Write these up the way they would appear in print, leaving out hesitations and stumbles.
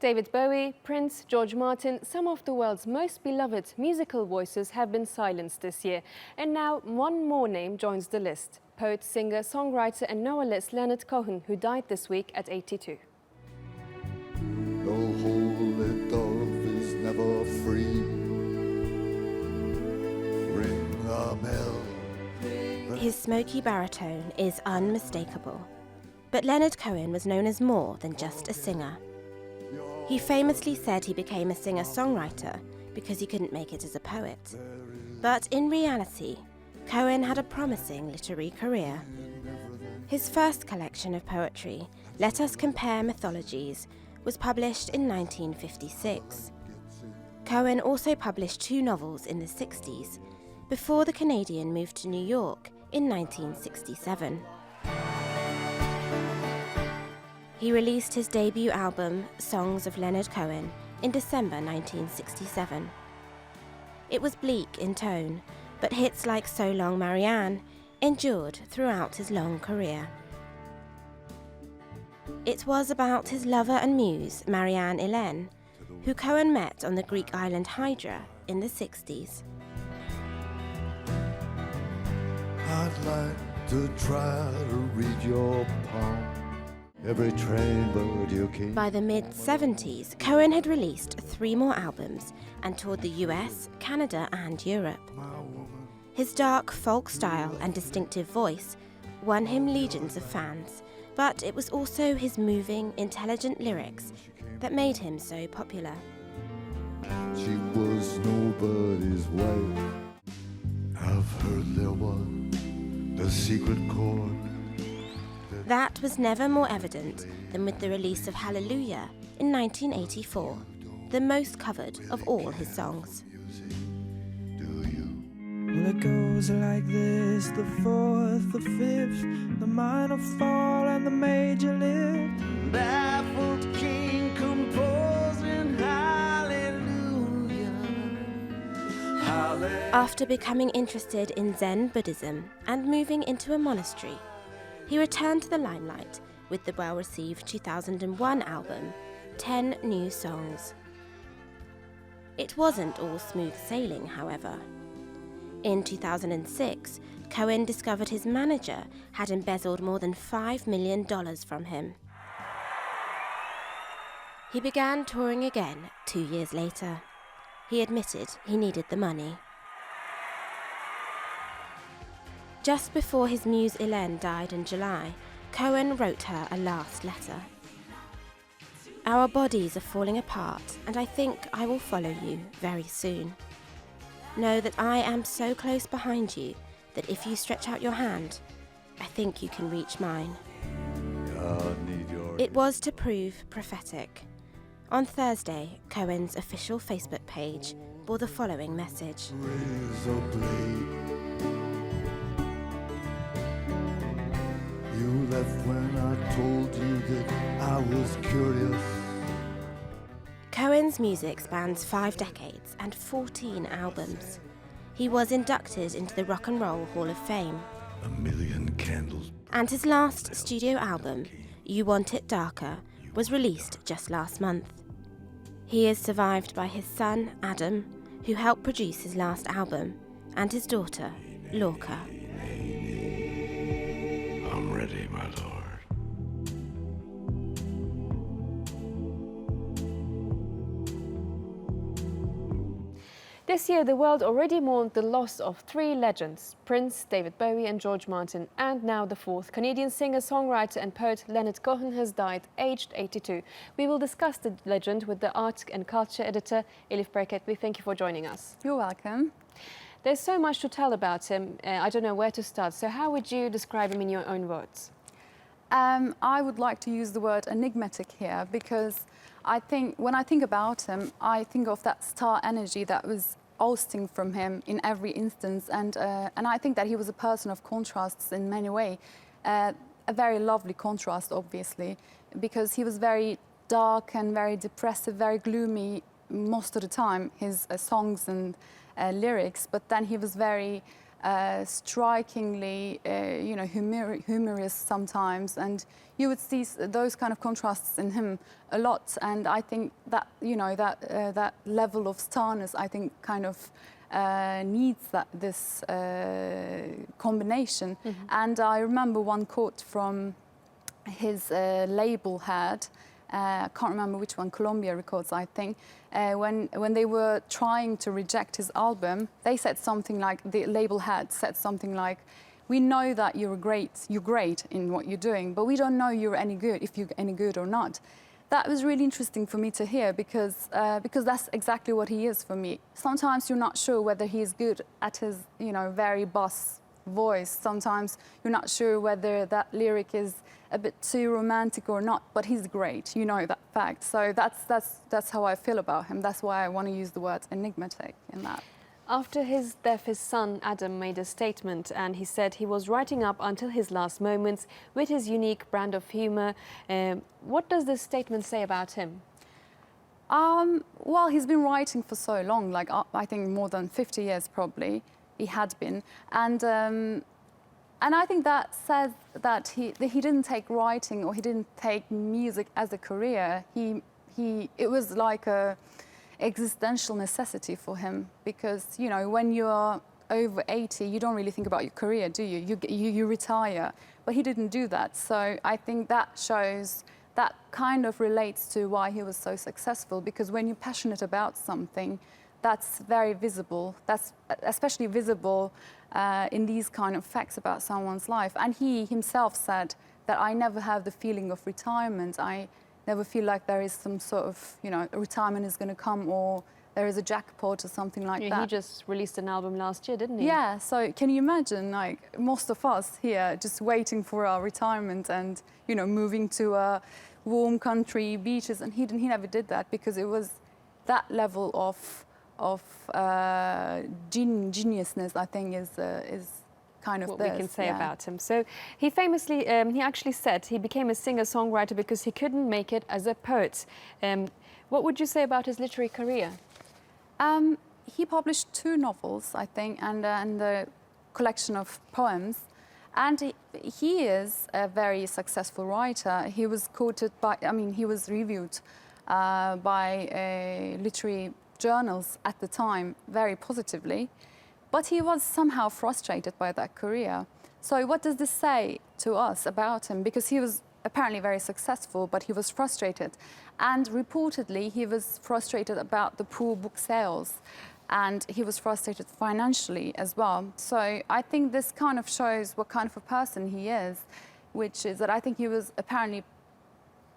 David Bowie, Prince, George Martin, some of the world's most beloved musical voices have been silenced this year. And now one more name joins the list. Poet, singer, songwriter and novelist Leonard Cohen, who died this week at 82. The holy dove is never free. Ring the bell. His smoky baritone is unmistakable. But Leonard Cohen was known as more than just a singer. He famously said he became a singer-songwriter because he couldn't make it as a poet. But in reality, Cohen had a promising literary career. His first collection of poetry, Let Us Compare Mythologies, was published in 1956. Cohen also published 2 novels in the 60s, before the Canadian moved to New York in 1967. He released his debut album, Songs of Leonard Cohen, in December 1967. It was bleak in tone, but hits like So Long Marianne endured throughout his long career. It was about his lover and muse, Marianne Helene, who Cohen met on the Greek island Hydra in the 60s. I'd like to try to read your palm. Every train bird you keep. By the mid-70s, Cohen had released 3 more albums and toured the US, Canada and Europe. His dark folk style and distinctive voice won him legions of fans, but it was also his moving, intelligent lyrics that made him so popular. She was nobody's wife. I've heard there was the secret chord. That was never more evident than with the release of Hallelujah in 1984, the most covered of all his songs. Well, it goes like this: the 4th, the 5th, the minor fall and the major lift. Baffled king composing hallelujah, hallelujah. After becoming interested in Zen Buddhism and moving into a monastery, he returned to the limelight with the well-received 2001 album, 10 New Songs. It wasn't all smooth sailing, however. In 2006, Cohen discovered his manager had embezzled more than $5 million from him. He began touring again 2 years later. He admitted he needed the money. Just before his muse Helene died in July, Cohen wrote her a last letter. Our bodies are falling apart, and I think I will follow you very soon. Know that I am so close behind you that if you stretch out your hand, I think you can reach mine. It was to prove prophetic. On Thursday, Cohen's official Facebook page bore the following message. You left when I told you that I was curious. Cohen's music spans 5 decades and 14 albums. He was inducted into the Rock and Roll Hall of Fame. A million candles. And his last studio album, You Want It Darker, was released just last month. He is survived by his son, Adam, who helped produce his last album, and his daughter, Lorca. I'm ready, my lord. This year, the world already mourned the loss of 3 legends, Prince, David Bowie and George Martin, and now the 4th. Canadian singer, songwriter and poet Leonard Cohen has died, aged 82. We will discuss the legend with the art and culture editor, Elif Bereketli. Thank you for joining us. You're welcome. There's so much to tell about him. I don't know where to start. So how would you describe him in your own words? I would like to use the word enigmatic here because I think when I think about him, I think of that star energy that was ousting from him in every instance, and I think that he was a person of contrasts in many ways. A very lovely contrast, obviously, because he was very dark and very depressive, very gloomy most of the time, his songs and lyrics, but then he was very strikingly, humorous sometimes, and you would see those kind of contrasts in him a lot. And I think that that level of starness, I think, kind of needs this combination. And I remember one quote from his label head. I can't remember which one, Columbia Records, I think. When they were trying to reject his album, they said something like, the label head said something like, "We know that you're great in what you're doing, but we don't know if you're any good or not." That was really interesting for me to hear, because that's exactly what he is for me. Sometimes you're not sure whether he's good at his, very bass voice. Sometimes you're not sure whether that lyric is a bit too romantic or not, but he's great, that fact. So that's how I feel about him. That's why I want to use the word enigmatic in that. After his death, his son Adam made a statement, and he said he was writing up until his last moments with his unique brand of humour. What does this statement say about him? Well, he's been writing for so long, like I think more than 50 years probably. He had been, and I think that says that he didn't take writing, or he didn't take music as a career. It was like a existential necessity for him, because when you're over 80, you don't really think about your career, do you? You retire, but he didn't do that. So I think that shows, that kind of relates to why he was so successful, because when you're passionate about something, that's very visible. That's especially visible in these kind of facts about someone's life. And he himself said that, "I never have the feeling of retirement. I never feel like there is some sort of, retirement is going to come, or there is a jackpot or something like that." He just released an album last year, didn't he? Yeah, so can you imagine, like, most of us here just waiting for our retirement and, moving to a warm country, beaches, and he never did that, because it was that level of geniusness, I think, is kind of what we can say about him. So he famously, he actually said he became a singer-songwriter because he couldn't make it as a poet. What would you say about his literary career? He published 2 novels, I think, and a collection of poems. And he is a very successful writer. He was quoted he was reviewed by literary journals at the time very positively, but he was somehow frustrated by that career. So what does this say to us about him? Because he was apparently very successful, but he was frustrated. And reportedly, he was frustrated about the poor book sales, and he was frustrated financially as well. So I think this kind of shows what kind of a person he is, which is that I think he was apparently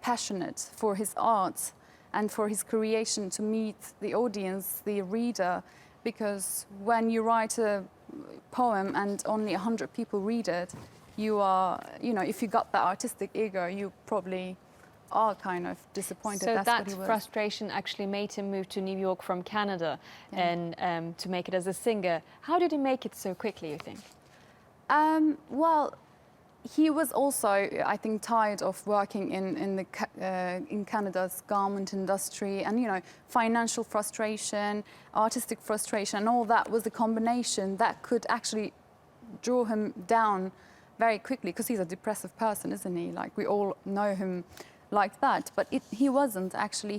passionate for his art and for his creation to meet the audience, the reader, because when you write a poem and only 100 people read it, you are, if you got that artistic ego, you probably are kind of disappointed. So that's that what he was. frustration actually made him move to New York from Canada, and to make it as a singer. How did he make it so quickly, you think? Well, he was also, I think, tired of working in Canada's garment industry, and financial frustration, artistic frustration, and all that was a combination that could actually draw him down very quickly, because he's a depressive person, isn't he? Like, we all know him like that, but he wasn't actually.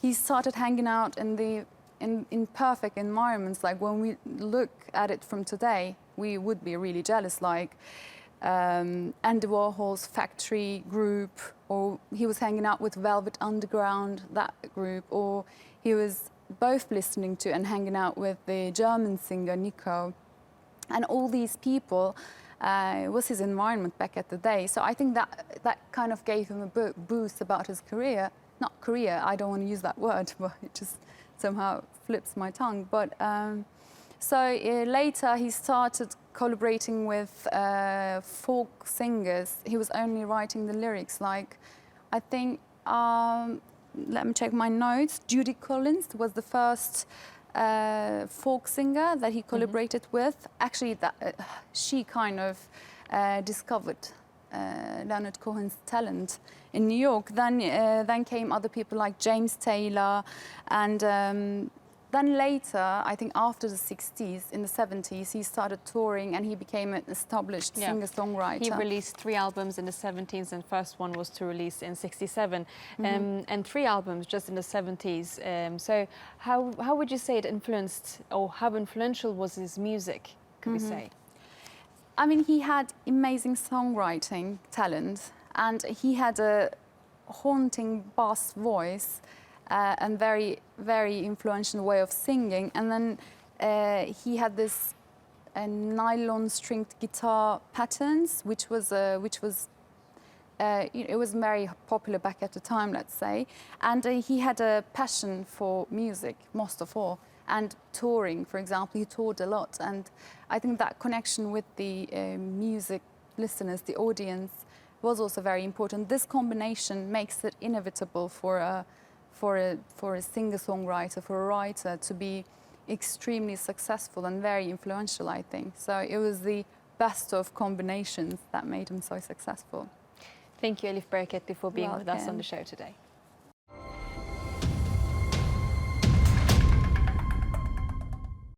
He started hanging out in perfect environments. Like, when we look at it from today, we would be really jealous. Like Andy Warhol's Factory group, or he was hanging out with Velvet Underground, that group, or he was both listening to and hanging out with the German singer Nico. And all these people was his environment back at the day. So I think that kind of gave him a boost about his career. Not career, I don't want to use that word, but it just somehow flips my tongue. But so later he started collaborating with folk singers. He was only writing the lyrics. Like, I think, let me check my notes. Judy Collins was the first folk singer that he collaborated with. Actually, she kind of discovered Leonard Cohen's talent in New York. Then came other people like James Taylor and then later, I think after the 60s, in the 70s, he started touring and he became an established singer-songwriter. He released 3 albums in the 70s, and first one was to release in 67, and 3 albums just in the 70s. So how would you say it influenced, or how influential was his music, could we say? I mean, he had amazing songwriting talent, and he had a haunting bass voice and very, very influential way of singing. And then he had this nylon stringed guitar patterns, which was it was very popular back at the time, let's say. And he had a passion for music, most of all, and touring, for example. He toured a lot, and I think that connection with the music listeners, the audience, was also very important. This combination makes it inevitable for a singer-songwriter, for a writer, to be extremely successful and very influential, I think. So it was the best of combinations that made him so successful. Thank you, Elif Bereketli, for being with us on the show today.